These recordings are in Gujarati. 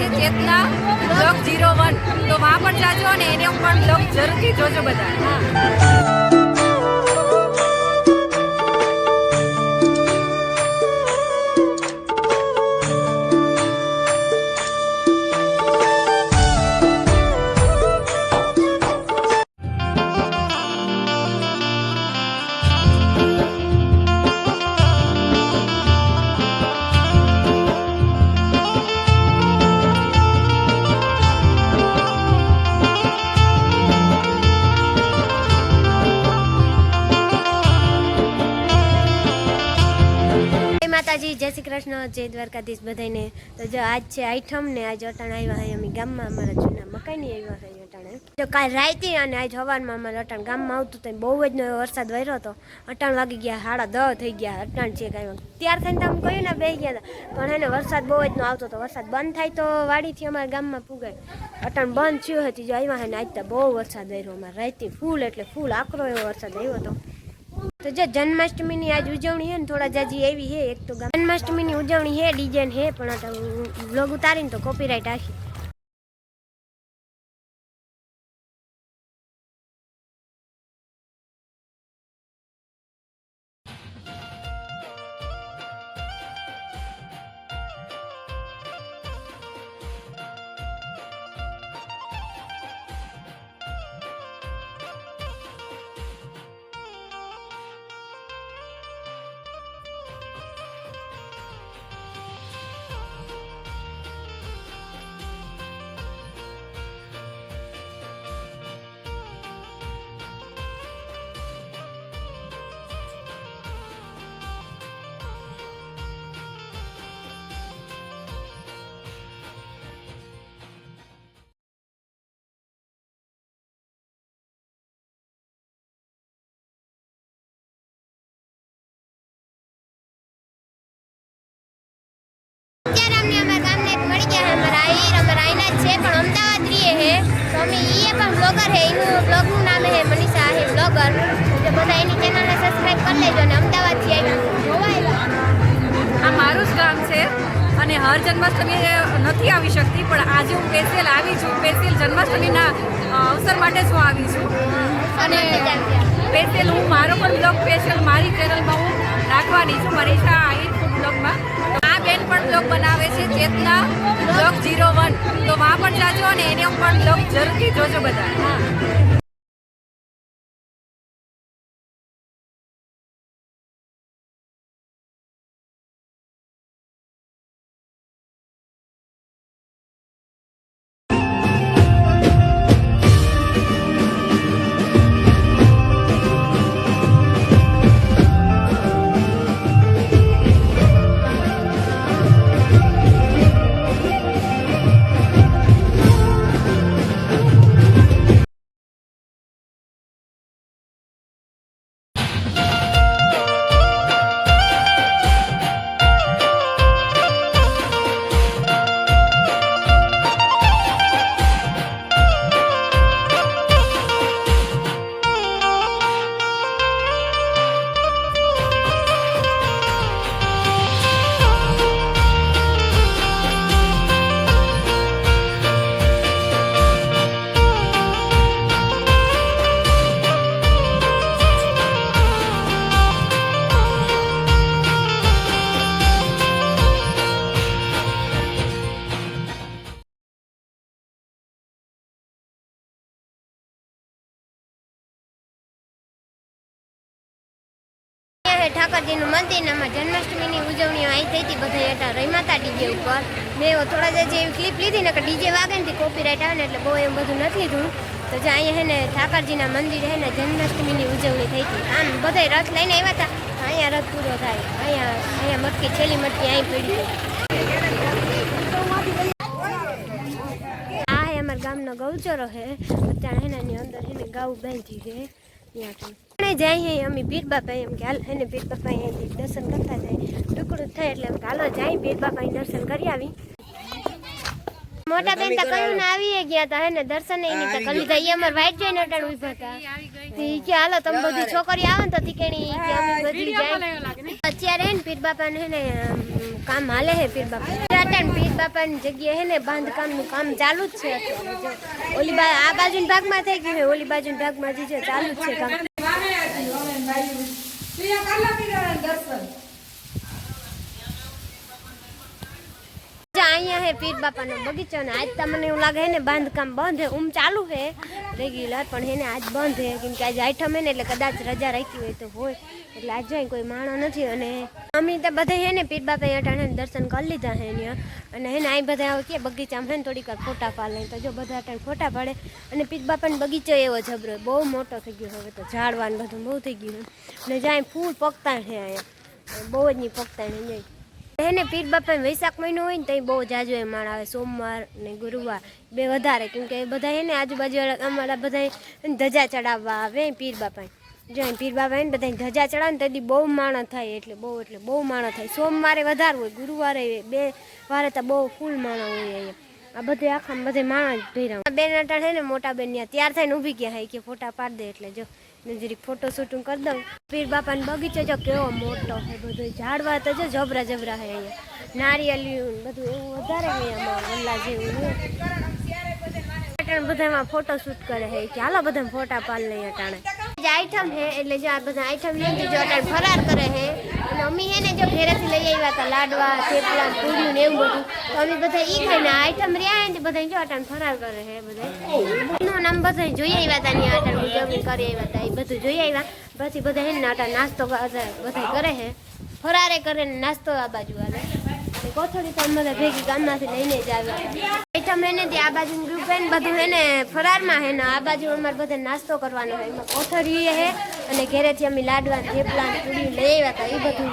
છે ચેતના બ્લોગ 01, તો વहाँ પણ જાજો અને એને પણ બ્લોગ જરૂરથી જોજો બધા. માતાજી, જય શ્રી કૃષ્ણ, જય દ્વારકાધીશ બધાને. તો જો આજ છે આઈટમ ને આજ અટાણ આવ્યા હોય અમે ગામમાં, અમારા જૂના મકાઈની આવ્યા હોય અટાણે. તો કાલ રાતે અને આજ સવારમાં અમારે અટાણ ગામમાં આવતું તો બહુ જ વરસાદ વર્યો હતો. અટાણ વાગી ગયા 10:30 થઈ ગયા. અટાણ છે કાંઈ ત્યાર થઈને તમે કહ્યું ને બેસી ગયા હતા, પણ એને વરસાદ બહુ જ આવતો હતો. વરસાદ બંધ થાય તો વાડીથી અમારા ગામમાં પુગાય. અટાણ બંધ થયું હતી જો આવ્યા હોય ને આજ તો બહુ વરસાદ વર્યો અમારે રાતે ફૂલ એટલે ફૂલ આકરો એવો વરસાદ આવ્યો હતો. તો જો જન્માષ્ટમીની આજ ઉજવણી હે ને થોડા જાજી એવી હે. એક તો જન્માષ્ટમીની ઉજવણી હે, ડીજે હે, પણ વ્લોગ ઉતારીને તો કોપીરાઇટ આખી. અત્યારે અમને અમારા ગામને એક મળી ગયા અમારા આઈના જ છે, પણ અમદાવાદ રહીએ હે. તો અમે એ પણ બ્લોગર હે. એનું બ્લોગનું નામ હે મનીષા હે બ્લોગર. તો બધા એની ચેનલને સબસ્ક્રાઇબ કરી લેજો. અને અમદાવાદથી આવ્યા જોવા આવ્યા. આ મારું જ ગામ છે અને હર જન્માષ્ટમી નથી આવી શકતી, પણ આજે હું સ્પેશિયલ આવી છું. સ્પેશિયલ જન્માષ્ટમીના અવસર માટે જ હું આવી છું. અને સ્પેશિયલ હું મારો પણ બ્લોગ સ્પેશિયલ મારી ચેનલમાં હું રાખવાની છું, મનીષા આહિર ફૂડ બ્લોગમાં. આ બેન પણ બ્લોગ બનાવે છે ચેતના બ્લોગ 01, તો વहाँ પણ જાજો અને એને પણ બ્લોગ જરૂરથી જોજો બધા. ઠાકરજીનું મંદિર ને આમાં જન્માષ્ટમીની ઉજવણી અહીં થઈ હતી. બધા હતા રહીમાતા ડીજે ઉપર. મેં થોડા જે એવી ક્લિપ લીધી ને કે ડીજે વાગે ને કોપીરાઇટ આવે ને એટલે બહુ એમ બધું નથી લીધું. તો જે અહીંયા હે ને ઠાકરજીના મંદિર હે ને જન્માષ્ટમીની ઉજવણી થઈ હતી. આમ બધા રથ લઈને આવ્યા હતા. અહીંયા રથ પૂરો થાય. અહીંયા મટકી છેલ્લી મટકી અહીં પડી. આ હે અમારા ગામનો ગૌચરો હે. અત્યારે એનાની અંદર એને ગાઉ બાંધી છે. ત્યાં જાય અમે પીર બાપા એમ કે હાલ એને પીર બાપા અહીંયાથી દર્શન કરતા જાય. ટુકડું થાય એટલે હાલો જાય પીર બાપા દર્શન કરી આવી. મોટા બેન તો કયું ને આવી ગયા હતા હે ને દર્શન એની તો કરી લીધા. એ અમાર વાઈટ જોઈને અટાણ ઉભા હતા. કે હાલો તમે બધી છોકરી આવે ને તો તીકેણી કે અમે બધી જાય. અત્યારે હે ને પીર બાપાને હે ને કામ હાલે હે પીર બાપા પીર બાપાની જગ્યાએ હે ને બાંધકામનું કામ ચાલુ જ છે અત્યારે જો ઓલી આ બાજુના ભાગમાં થઈ ગયું હે ઓલી બાજુના ભાગમાં જે છે ચાલુ જ છે કામ અહીંયા હે પીર બાપાનો બગીચો ને આજ તમને એવું લાગે હે ને બાંધકામ બંધ હે ચાલુ હે રેગ્યુલર પણ હે ને આજ બંધ હે કેમ કે આજ આઈટમ હે ને એટલે કદાચ રજા રાખી હોય તો હોય એટલે આજ જાય કોઈ માણો નથી અને અમે તો બધા હે ને પીર બાપા અટાણે દર્શન કરી લીધા હે ને અને હે ને આ બધા કે બગીચામાં હે ને થોડીક વાર ફોટા પાડે તો જો બધા અટાણે ફોટા પાડે અને પીર બાપાનો બગીચો એવો જબરો બહુ મોટો થઈ ગયો હવે તો ઝાડવાનું બધું બહુ થઈ ગયું ને જાય ફૂલ પકતા છે અહીંયા બહુ જ નહીં પકતા ને એને પીર બાપા વૈશાખ મહિનો હોય ને તો બહુ જાજો એ માણ આવે સોમવાર ને ગુરુવાર બે વધારે કેમકે બધા એને આજુબાજુ અમારા બધા ધજા ચડાવવા આવે પીર બાપા જો પીર બાપા ને બધા ધજા ચડાવે ને તેથી બહુ માણસ થાય એટલે બહુ માણસ થાય સોમવારે વધારે હોય ગુરુવારે બે વારે તો બહુ ફૂલ માણસ હોય અહીંયા આ બધે આખા બધે માણસ ભેરા બેન અટાણ છે ને મોટા બેન તૈયાર થઈને ઊભી ગયા હોય કે ફોટા પાડ દે એટલે જો જરીક ફોટો શૂટિંગ કરી દઉં પીર બાપાનો બગીચો જો કેવો મોટો છે બધું ઝાડવા તો જો જબરા જબરા છે અહીંયા નારિયેળિયું બધું એવું વધારે અહીંયા વલ્લા જેવું બધામાં ફોટો શૂટ કરે છે કે હાલો બધા ફોટા પાડ લઈએ અટાણે જે આઈટમ છે એટલે જો આ બધા આઈટમ લઈને જો અટાણે ફરાર કરે છે અને અમે હે ને જો ઘરેથી લઈ આવ્યા હતા લાડવા થેપલા પૂરીયું ને એવું બધું તો અમે બધા ઈ ખાઈને આઈટમ રહ્યા ને બધા જો અટાણે ફરાર કરે છે બધા એનું નામ બધા જોઈ આવ્યા હતા ને અટાણે ઉજવણી કરી આવ્યા હતા એ બધું જોઈ આવ્યા પછી બધા હે ને અટાણે નાસ્તો બધા કરે છે ફરારે કરે ને નાસ્તો આ બાજુ હાલે કોથળી તો અમે ભેગી ગામમાંથી લઈને જ આવ્યા આઈટમ એને આ બાજુ ગ્રુપ હે ને બધું હે ને ફરારમાં હે ને આ બાજુ અમારે બધા નાસ્તો કરવાનો હોય એમાં કોથળી હે અને ઘરેથી અમે લાડવા થેપલા પૂરી લઈ આવ્યા હતા એ બધું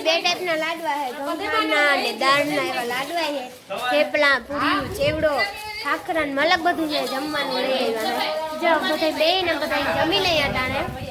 બે ટાઈપના લાડવા હે ઘઉંના અને દાળના એવા લાડવા હે થેપલા પૂરી ચેવડો ખાખરા ને મલક બધું છે જમવાનું લઈ આવ્યા જો બધા બે ને બધા જમી લઈ અટાણે